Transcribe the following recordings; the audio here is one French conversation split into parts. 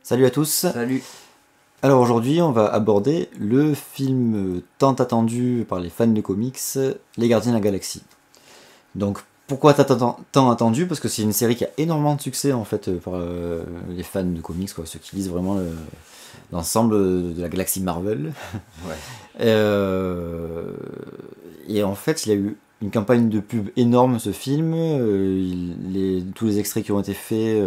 Salut à tous. Salut. Alors aujourd'hui, on va aborder le film tant attendu par les fans de comics, Les Gardiens de la Galaxie. Donc pourquoi tant attendu? Parce que c'est une série qui a énormément de succès en fait par les fans de comics, quoi, ceux qui lisent vraiment l'ensemble de la galaxie Marvel. Ouais. Et en fait, il a eu une campagne de pub énorme ce film. Tous les extraits qui ont été faits,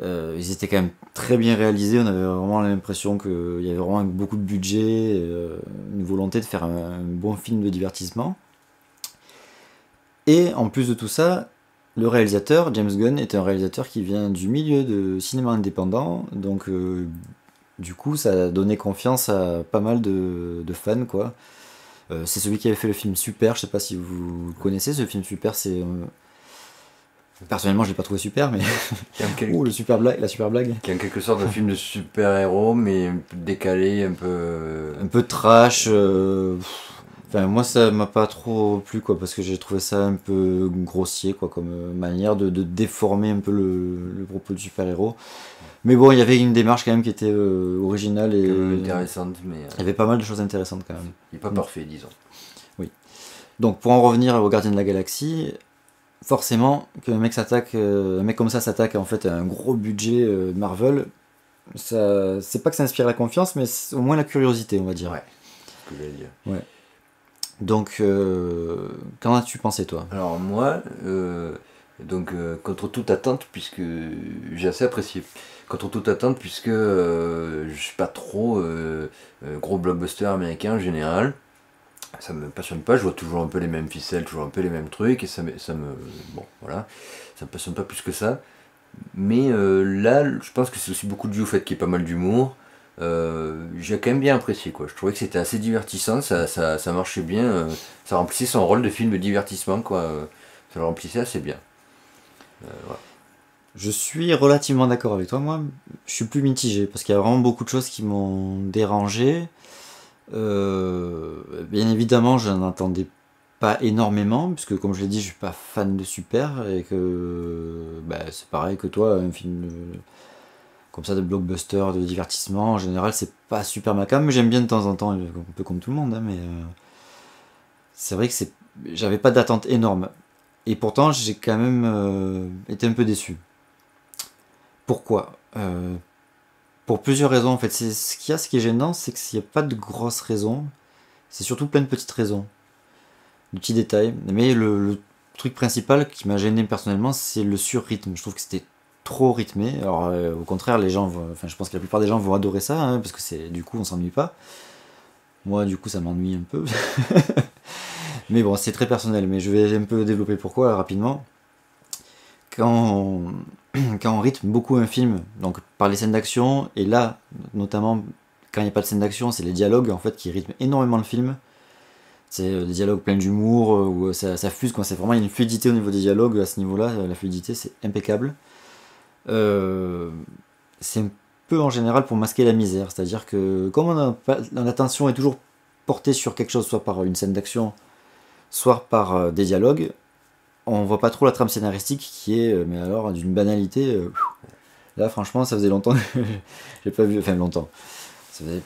ils étaient quand même très bien réalisés. On avait vraiment l'impression qu'il y avait vraiment beaucoup de budget, une volonté de faire un bon film de divertissement. Et en plus de tout ça, le réalisateur, James Gunn, est un réalisateur qui vient du milieu de cinéma indépendant, donc du coup ça a donné confiance à pas mal de fans, quoi. C'est celui qui avait fait le film Super, je sais pas si vous connaissez ce film Super, personnellement je l'ai pas trouvé super, mais ouh, la super blague. Qui est en quelque sorte un film de super-héros, mais un peu décalé, un peu trash. Enfin, moi ça m'a pas trop plu, quoi, parce que j'ai trouvé ça un peu grossier, quoi, comme manière de déformer un peu le propos du super-héros. Mais bon, il y avait une démarche quand même qui était originale et intéressante, mais il y avait pas mal de choses intéressantes quand même. il n'est pas parfait, disons. Oui. Donc pour en revenir aux Gardiens de la Galaxie, forcément qu'un mec un mec comme ça s'attaque en fait à un gros budget Marvel, ça, c'est pas que ça inspire la confiance, mais au moins la curiosité, on va dire. Ouais, c'est ce que j'allais dire. Ouais. Donc, qu'en as-tu pensé, toi? Alors moi, contre toute attente, puisque j'ai assez apprécié. Contre toute attente, puisque je suis pas trop gros blockbuster américain en général. Ça me passionne pas, je vois toujours un peu les mêmes ficelles, toujours un peu les mêmes trucs, et bon, voilà, ça me passionne pas plus que ça. Mais là, je pense que c'est aussi beaucoup dû au fait qu'il y ait pas mal d'humour. J'ai quand même bien apprécié, quoi. Je trouvais que c'était assez divertissant, ça marchait bien, ça remplissait son rôle de film de divertissement, quoi. Ça le remplissait assez bien. Voilà. Je suis relativement d'accord avec toi. Moi, je suis plus mitigé parce qu'il y a vraiment beaucoup de choses qui m'ont dérangé. Bien évidemment, je n'en attendais pas énormément, puisque comme je l'ai dit, je suis pas fan de super et que c'est pareil que toi, un film comme ça de blockbuster, de divertissement, en général, c'est pas super ma cam, mais j'aime bien de temps en temps, un peu comme tout le monde, hein, mais c'est vrai que j'avais pas d'attente énorme. Et pourtant, j'ai quand même été un peu déçu. Pourquoi? Pour plusieurs raisons en fait. Ce qui est gênant, c'est qu'il n'y a pas de grosses raisons. C'est surtout plein de petites raisons, de petits détails. Mais le truc principal qui m'a gêné personnellement, c'est le surrythme. Je trouve que c'était trop rythmé. Alors au contraire, je pense que la plupart des gens vont adorer ça, hein, parce que du coup on s'ennuie pas. Moi du coup ça m'ennuie un peu. Mais bon, c'est très personnel. Mais je vais un peu développer pourquoi rapidement. Quand on rythme beaucoup un film, donc par les scènes d'action, et là, notamment, quand il n'y a pas de scène d'action, c'est les dialogues en fait qui rythment énormément le film. C'est des dialogues pleins d'humour, où ça fuse, quoi. C'est vraiment une fluidité au niveau des dialogues, à ce niveau-là, la fluidité c'est impeccable. C'est un peu en général pour masquer la misère, c'est-à-dire que comme l'attention est toujours portée sur quelque chose, soit par une scène d'action, soit par des dialogues, on voit pas trop la trame scénaristique qui est, mais alors, d'une banalité. Là, franchement, ça faisait longtemps que j'ai pas vu. Enfin, longtemps. Ça faisait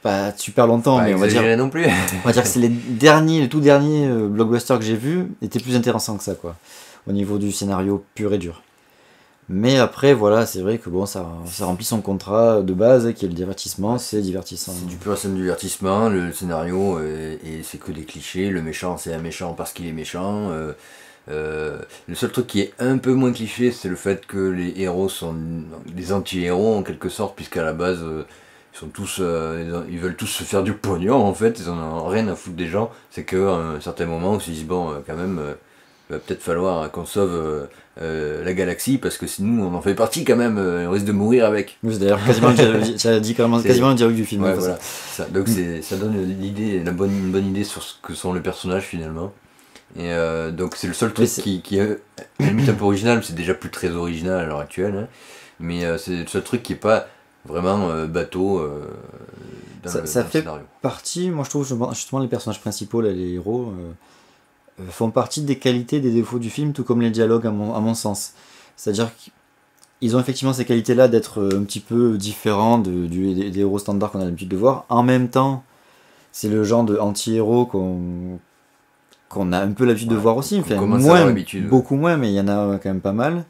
pas super longtemps, Pas mais on va dire. non plus. On va dire que c'est les tout derniers blockbusters que j'ai vus étaient plus intéressants que ça, quoi. Au niveau du scénario pur et dur. Mais après, voilà, c'est vrai que bon, ça remplit son contrat de base, qui est le divertissement, c'est divertissant. C'est du pur scène divertissement, le scénario, et c'est que des clichés. Le méchant, c'est un méchant parce qu'il est méchant. Le seul truc qui est un peu moins cliché, c'est le fait que les héros sont des anti-héros en quelque sorte, puisqu'à la base, ils sont tous, ils veulent tous se faire du pognon en fait, ils en ont rien à foutre des gens. C'est qu'à un certain moment, ils se disent bon, quand même, il va peut-être falloir qu'on sauve la galaxie, parce que sinon on en fait partie quand même, on risque de mourir avec. Oui, c'est d'ailleurs quasiment, quasiment le dialogue du film. Ouais, hein, voilà. Donc ça donne l'idée, une bonne idée sur ce que sont les personnages finalement. Et donc c'est le seul truc qui est à la limite un peu original, c'est déjà plus très original à l'heure actuelle, hein. Mais c'est le seul truc qui est pas vraiment bateau dans le fait scénario. partie, moi je trouve justement les personnages principaux, là, les héros, font partie des qualités, des défauts du film, tout comme les dialogues à mon sens. C'est-à-dire que ils ont effectivement ces qualités-là d'être un petit peu différents des héros standards qu'on a l'habitude de voir. En même temps, c'est le genre de anti-héros qu'on a un peu l'habitude de voir aussi. Enfin, moins, beaucoup moins, mais il y en a quand même pas mal.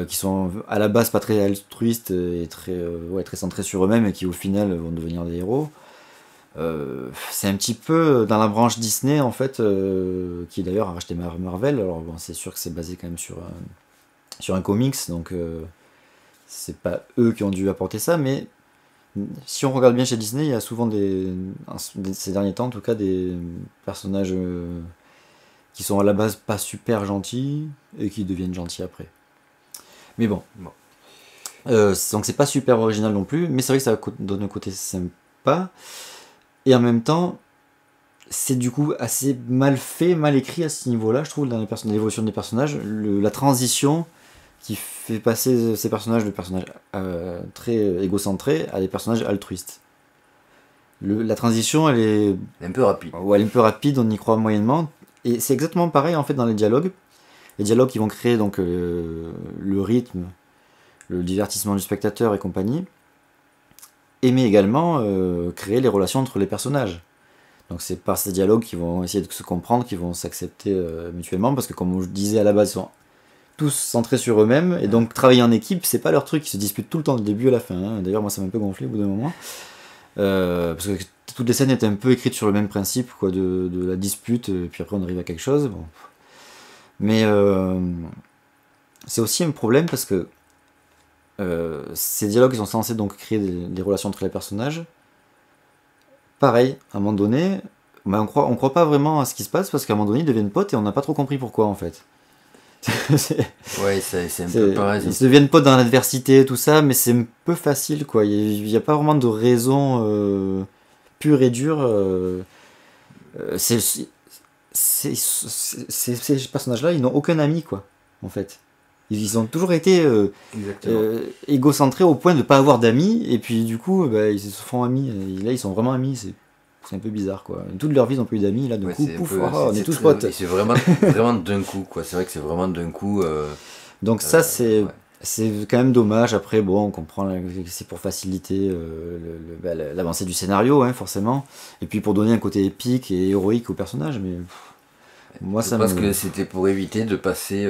Qui sont à la base pas très altruistes et très centrés sur eux-mêmes et qui au final vont devenir des héros. C'est un petit peu dans la branche Disney en fait, qui d'ailleurs a racheté Marvel. Alors bon, c'est sûr que c'est basé quand même sur un comics, donc c'est pas eux qui ont dû apporter ça, mais si on regarde bien chez Disney, il y a souvent ces derniers temps en tout cas, des personnages qui sont à la base pas super gentils et qui deviennent gentils après. Mais bon. Donc c'est pas super original non plus, mais c'est vrai que ça donne un côté sympa. Et en même temps, c'est du coup assez mal fait, mal écrit à ce niveau-là, je trouve, dans l'évolution des personnages. La transition qui fait passer ces personnages de personnages très égocentrés à des personnages altruistes. La transition, elle est un peu rapide. Ouais, elle est un peu rapide, on y croit moyennement. Et c'est exactement pareil en fait dans les dialogues. Les dialogues qui vont créer donc le rythme, le divertissement du spectateur et compagnie, mais également créer les relations entre les personnages. Donc c'est par ces dialogues qu'ils vont essayer de se comprendre, qu'ils vont s'accepter mutuellement, parce que comme je disais à la base, ils sont tous centrés sur eux-mêmes, et donc travailler en équipe, c'est pas leur truc, ils se disputent tout le temps du début à la fin. Hein. D'ailleurs moi ça m'a un peu gonflé au bout d'un moment, parce que toutes les scènes étaient un peu écrites sur le même principe, quoi, de la dispute, et puis après on arrive à quelque chose. Bon. Mais c'est aussi un problème parce que ces dialogues ils sont censés donc créer des relations entre les personnages. Pareil, à un moment donné, on croit pas vraiment à ce qui se passe parce qu'à un moment donné ils deviennent potes et on n'a pas trop compris pourquoi en fait. Ouais, c'est un peu pareil. Ils se deviennent potes dans l'adversité, tout ça, mais c'est un peu facile quoi. Il n'y a pas vraiment de raison pure et dure. Ces personnages-là, ils n'ont aucun ami quoi, en fait. Ils ont toujours été égocentrés au point de ne pas avoir d'amis, et puis du coup, ils se font amis, et là ils sont vraiment amis, c'est un peu bizarre quoi. Toute leur vie ils n'ont pas eu d'amis, là d'un coup, pouf, on est tous potes. C'est vraiment d'un coup quoi, c'est vrai que c'est vraiment d'un coup. Donc ça c'est quand même dommage, après bon, on comprend que c'est pour faciliter l'avancée du scénario, hein, forcément, et puis pour donner un côté épique et héroïque au personnage, mais... Moi, je pense que c'était pour éviter de passer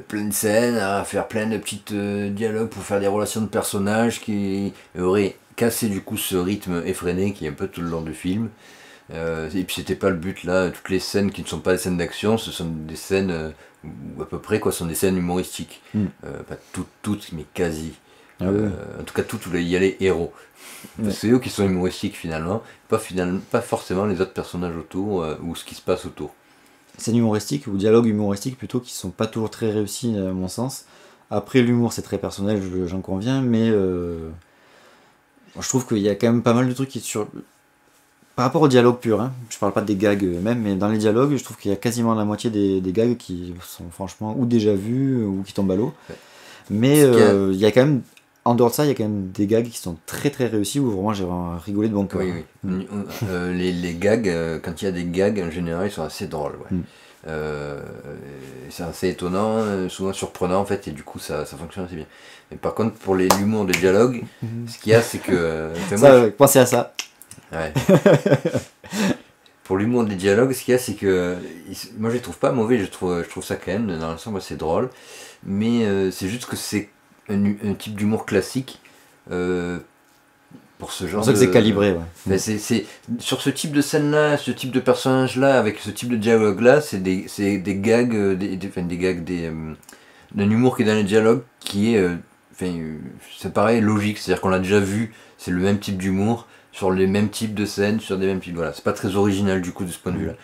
plein de scènes à faire plein de petits dialogues pour faire des relations de personnages qui auraient cassé du coup ce rythme effréné qui est un peu tout le long du film. Et puis c'était pas le but là, toutes les scènes qui ne sont pas des scènes d'action, ce sont des scènes, ou à peu près quoi, sont des scènes humoristiques. Pas toutes, mais quasi. En tout cas toutes où il y a les héros. Ouais. C'est eux qui sont humoristiques finalement, pas forcément les autres personnages autour ou ce qui se passe autour. Scènes humoristiques ou dialogues humoristiques plutôt qui sont pas toujours très réussis à mon sens. Après l'humour c'est très personnel, j'en conviens, mais je trouve qu'il y a quand même pas mal de trucs qui sur par rapport au dialogue pur, hein, je parle pas des gags même, mais dans les dialogues je trouve qu'il y a quasiment la moitié des gags qui sont franchement ou déjà vus ou qui tombent à l'eau. Ouais. Mais il y a quand même, en dehors de ça, il y a quand même des gags qui sont très très réussis où vraiment j'ai rigolé de bon cœur. Oui. Les gags, quand il y a des gags en général, ils sont assez drôles. Ouais. C'est assez étonnant, souvent surprenant en fait, et du coup ça fonctionne assez bien. Mais par contre, pour l'humour des dialogues, ce qu'il y a, c'est que. Pensez à ça. Ouais. Pour l'humour des dialogues, ce qu'il y a, c'est que. Moi je les trouve pas mauvais, je trouve ça quand même, dans l'ensemble, assez drôle. Mais c'est juste que c'est un type d'humour classique pour ce genre. C'est pour ça que c'est calibré, ouais. Mais c'est sur ce type de scène-là, ce type de personnage-là, avec ce type de dialogue-là, c'est des gags, d'un humour qui est dans les dialogues qui est, c'est pareil, logique, c'est-à-dire qu'on l'a déjà vu, c'est le même type d'humour sur les mêmes types de scènes, sur des mêmes types, voilà, c'est pas très original du coup de ce point de vue-là.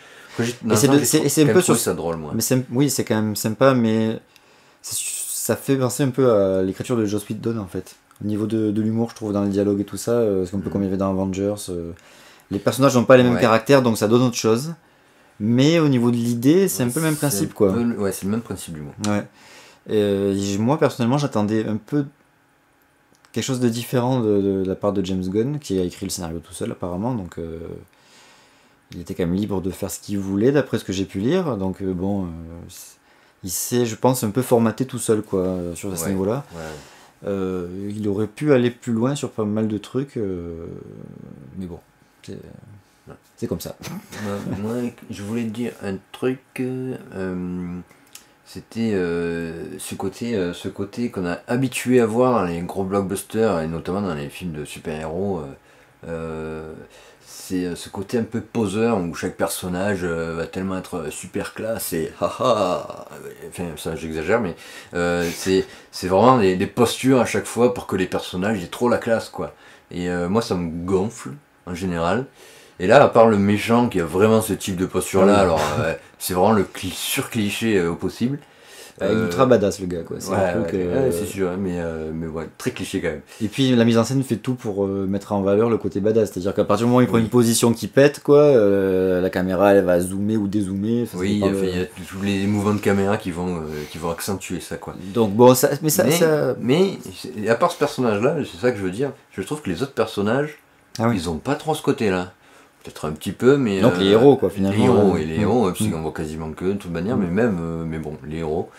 C'est un peu sur ça drôle, moi. Mais oui, c'est quand même sympa, mais ça fait penser un peu à l'écriture de Joss Whedon en fait. Au niveau de l'humour, je trouve, dans les dialogues et tout ça, c'est un peu comme il y avait dans Avengers. Les personnages n'ont pas les mêmes caractères, donc ça donne autre chose. Mais au niveau de l'idée, c'est un peu le même principe, quoi. Ouais, c'est le même principe du mot. Ouais. Moi, personnellement, j'attendais un peu quelque chose de différent de la part de James Gunn, qui a écrit le scénario tout seul, apparemment. Donc, il était quand même libre de faire ce qu'il voulait, d'après ce que j'ai pu lire. Donc, bon, il s'est, je pense, un peu formaté tout seul, quoi, sur ce niveau-là. Il aurait pu aller plus loin sur pas mal de trucs, mais bon, c'est comme ça. Moi, je voulais te dire un truc, c'était ce côté qu'on a habitué à voir dans les gros blockbusters, et notamment dans les films de super-héros. C'est ce côté un peu poseur où chaque personnage va tellement être super classe et haha, enfin ça j'exagère, mais c'est vraiment des postures à chaque fois pour que les personnages aient trop la classe, quoi. Et moi ça me gonfle en général. Et là, à part le méchant qui a vraiment ce type de posture là, alors c'est vraiment le sur-cliché au possible. Il est ultra badass, le gars, quoi. C'est un truc, c'est sûr, mais ouais, très cliché quand même. Et puis la mise en scène fait tout pour mettre en valeur le côté badass, c'est-à-dire qu'à partir du moment où il prend une position qui pète, quoi, la caméra elle va zoomer ou dézoomer. Enfin, oui, il y a tous les mouvements de caméra qui vont accentuer ça, quoi. Donc bon, mais à part ce personnage-là, c'est ça que je veux dire, je trouve que les autres personnages, ils ont pas trop ce côté-là. Peut-être un petit peu, mais... Donc les héros, quoi, finalement. Les héros, puisqu'on voit quasiment que de toute manière, mais bon, les héros.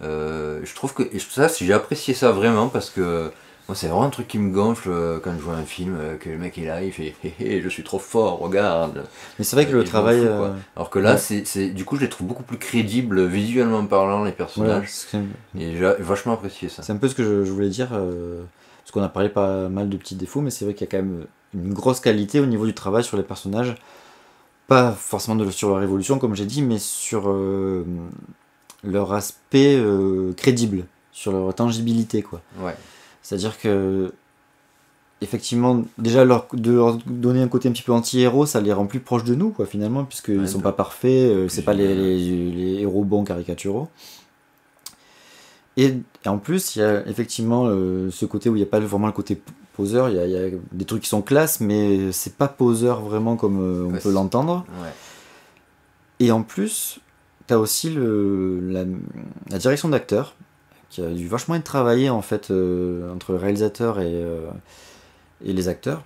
Je trouve que ça, j'ai apprécié ça vraiment, parce que moi, c'est vraiment un truc qui me gonfle quand je vois un film, que le mec est là, il fait « Hé, je suis trop fort, regarde !» Mais c'est vrai que le travail... Alors que là, du coup, je les trouve beaucoup plus crédibles, visuellement parlant, les personnages. Et j'ai vachement apprécié ça. C'est un peu ce que je voulais dire, parce qu'on a parlé pas mal de petits défauts, mais c'est vrai qu'il y a quand même une grosse qualité au niveau du travail sur les personnages, pas forcément sur leur évolution comme j'ai dit, mais sur leur aspect crédible, sur leur tangibilité, quoi. C'est-à-dire que effectivement, déjà de leur donner un côté un petit peu anti-héros, ça les rend plus proches de nous, quoi, finalement, puisqu'ils sont pas parfaits, c'est pas les héros bons caricaturaux. Et en plus, il y a effectivement ce côté où il n'y a pas vraiment le côté poseur, il y a des trucs qui sont classe, mais c'est pas poseur vraiment comme on peut l'entendre. Et en plus, tu as aussi la direction d'acteur, qui a dû vachement être travaillée en fait, entre le réalisateur et les acteurs.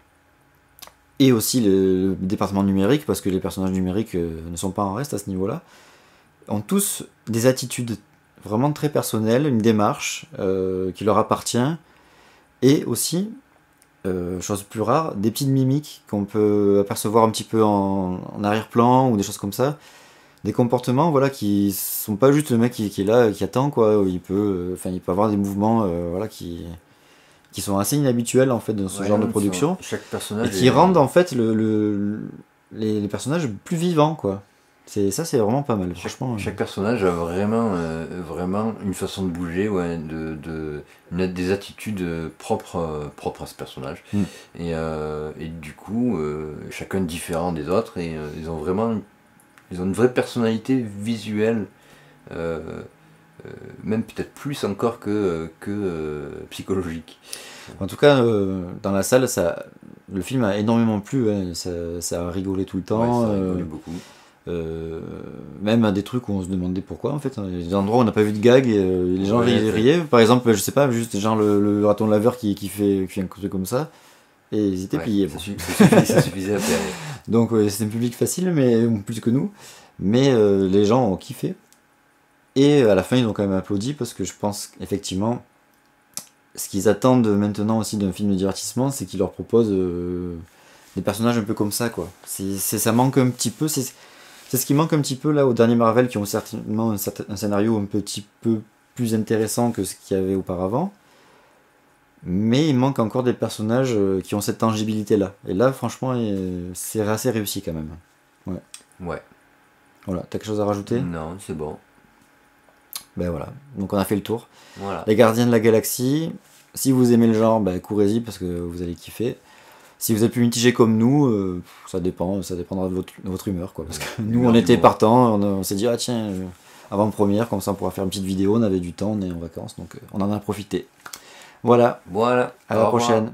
Et aussi le département numérique, parce que les personnages numériques ne sont pas en reste à ce niveau-là, ont tous des attitudes vraiment très personnelles, une démarche qui leur appartient, et aussi, chose plus rare, des petites mimiques qu'on peut apercevoir un petit peu en arrière-plan, ou des choses comme ça, des comportements, voilà, qui sont pas juste le mec qui est là, qui attend, quoi, il peut avoir des mouvements voilà, qui sont assez inhabituels en fait dans ce genre de production, chaque personnage et qui rendent en fait les personnages plus vivants, quoi. C'est vraiment pas mal, franchement. Chaque personnage a vraiment une façon de bouger, des attitudes propres à ce personnage. Et du coup, chacun différent des autres, et ils ont une vraie personnalité visuelle, même peut-être plus encore que psychologique. En tout cas, dans la salle, le film a énormément plu, hein. Ça a rigolé tout le temps. Ça a rigolé beaucoup. Même à des trucs où on se demandait pourquoi, en fait. Il y a des endroits où on n'a pas vu de gag et les gens riaient. Par exemple, je sais pas, juste genre le raton laveur qui fait un truc comme ça. Et ils étaient pliés. Ça suffisait à faire. Donc c'est un public facile, mais plus que nous. Mais les gens ont kiffé. Et à la fin, ils ont quand même applaudi, parce que je pense effectivement, ce qu'ils attendent maintenant aussi d'un film de divertissement, c'est qu'ils leur proposent des personnages un peu comme ça, quoi. Ça manque un petit peu. C'est ce qui manque un petit peu là aux derniers Marvel, qui ont certainement un scénario un petit peu plus intéressant que ce qu'il y avait auparavant. Mais il manque encore des personnages qui ont cette tangibilité-là. Et là, franchement, c'est assez réussi quand même. Ouais. Voilà, t'as quelque chose à rajouter ? Non, c'est bon. Ben voilà, donc on a fait le tour. Voilà. Les Gardiens de la Galaxie, si vous aimez le genre, courez-y parce que vous allez kiffer. Si vous êtes plus mitigé comme nous, ça dépendra de votre humeur, quoi. Parce que nous, on était partants, on s'est dit, ah tiens, avant-première, comme ça on pourra faire une petite vidéo, on avait du temps, on est en vacances, donc on en a profité. Voilà. À la prochaine.